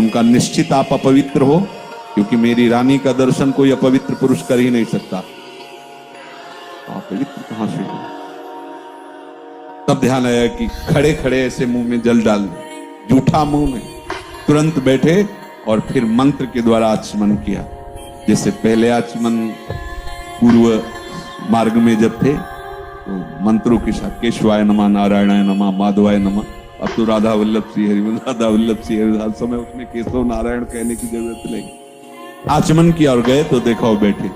उनका निश्चित आप अपवित्र हो, क्योंकि मेरी रानी का दर्शन कोई अपवित्र पुरुष कर ही नहीं सकता। अपवित्र कहां से हो? तब ध्यान आया कि खड़े खड़े ऐसे मुंह में जल डाल, जूठा मुंह में, तुरंत बैठे और फिर मंत्र के द्वारा आचमन किया। जैसे पहले आचमन पूर्व मार्ग में जब थे तो मंत्रों के साथ केशवाय नमः, नारायणाय नमः, माधवाय नमः। अब तो राधा वल्लभ श्री हरि, राधा वल्लभ श्री हरि, हर समय उसमें केशव नारायण कहने की जरूरत नहीं। आचमन किया और गए तो देखा वो बैठे।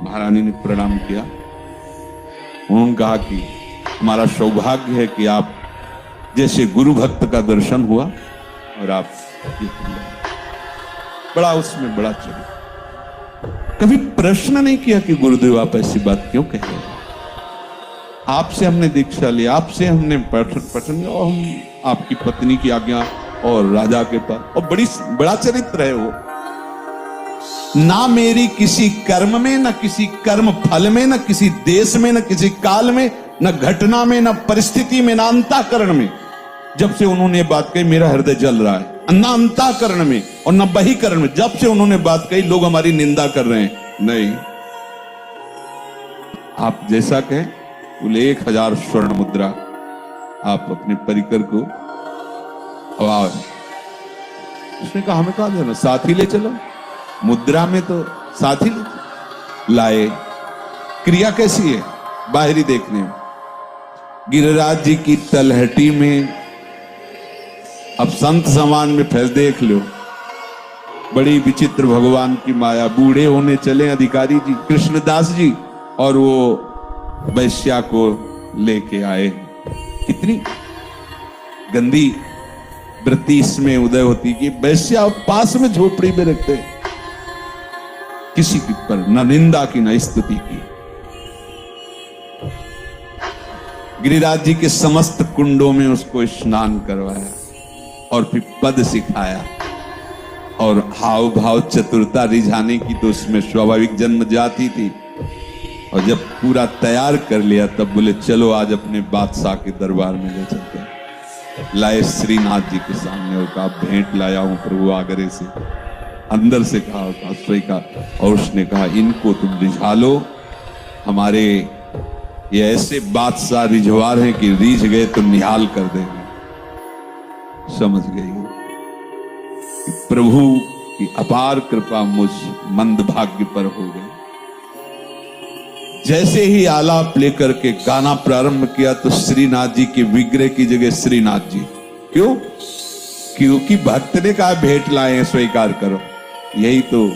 महारानी ने प्रणाम किया। उन्होंने कहा कि हमारा सौभाग्य है कि आप जैसे गुरु भक्त का दर्शन हुआ और आप बड़ा उसमें बड़ा चले। कभी प्रश्न नहीं किया कि गुरुदेव आप ऐसी बात क्यों कह रहे हैं? आपसे हमने दीक्षा ली, आपसे हमने पठन और हम आपकी पत्नी की आज्ञा और राजा के पास, और बड़ा चरित्र है वो। ना मेरी किसी कर्म में, न किसी कर्म फल में, न किसी देश में, न किसी काल में, न घटना में, न परिस्थिति में, न अंतःकरण में। जब से उन्होंने बात कही मेरा हृदय जल रहा है। न अंतःकरण में और न बहिकरण में। जब से उन्होंने बात कही लोग हमारी निंदा कर रहे हैं। नहीं, आप जैसा कहें। बोले 1000 स्वर्ण मुद्रा आप अपने परिकर को आवाज। उसने कहा हमें कहा जाना, साथ ही ले चलो। मुद्रा में तो साथ ही ले लाए। क्रिया कैसी है बाहरी देखने में? गिरिराज जी की तलहटी में अब संत समान में फैल देख लो। बड़ी विचित्र भगवान की माया। बूढ़े होने चले अधिकारी जी कृष्णदास जी और वो वैश्या को लेके आए। कितनी गंदी वृत्ति इसमें उदय होती कि वैश्या पास में झोपड़ी में रखते, किसी की पर न निंदा की न स्तुति की। गिरिराज जी के समस्त कुंडों में उसको स्नान करवाया और फिर पद सिखाया और हाव भाव चतुरता रिझाने की तो उसमें स्वाभाविक जन्म जाती थी। और जब पूरा तैयार कर लिया तब बोले चलो आज अपने बादशाह के दरबार में ले चलते हैं। लाए श्रीनाथ जी के सामने और कहा भेंट लाया हूं प्रभु आगरे से। अंदर से कहा स्वीकार, और उसने कहा इनको तुम रिझा लो। हमारे ये ऐसे बादशाह रिझवार हैं कि रीझ गए तो निहाल कर देंगे। समझ गई कि प्रभु की अपार कृपा मुझ मंदभाग्य पर हो गई। जैसे ही आलाप लेकर के गाना प्रारंभ किया तो श्रीनाथ जी के विग्रह की जगह श्रीनाथ जी। क्यों? क्योंकि भक्त ने कहा भेंट लाए हैं स्वीकार करो। यही तो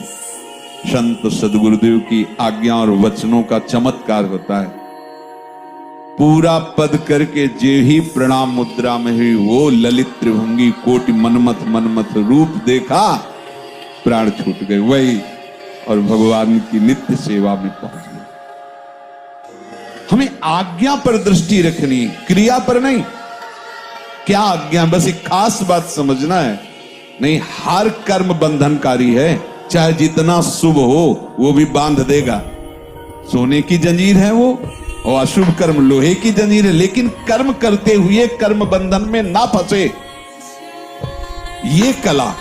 संत सदगुरुदेव की आज्ञा और वचनों का चमत्कार होता है। पूरा पद करके जे ही प्रणाम मुद्रा में हुई वो ललित त्रिभंगी कोटि मनमथ मनमथ रूप देखा, प्राण छूट गए। वही और भगवान की नित्य सेवा में पहुंच गए। हमें आज्ञा पर दृष्टि रखनी, क्रिया पर नहीं। क्या आज्ञा? बस एक खास बात समझना है। नहीं, हर कर्म बंधनकारी है, चाहे जितना शुभ हो वो भी बांध देगा। सोने की जंजीर है वो, और अशुभ कर्म लोहे की जंजीर है। लेकिन कर्म करते हुए कर्म बंधन में ना फंसे, ये कला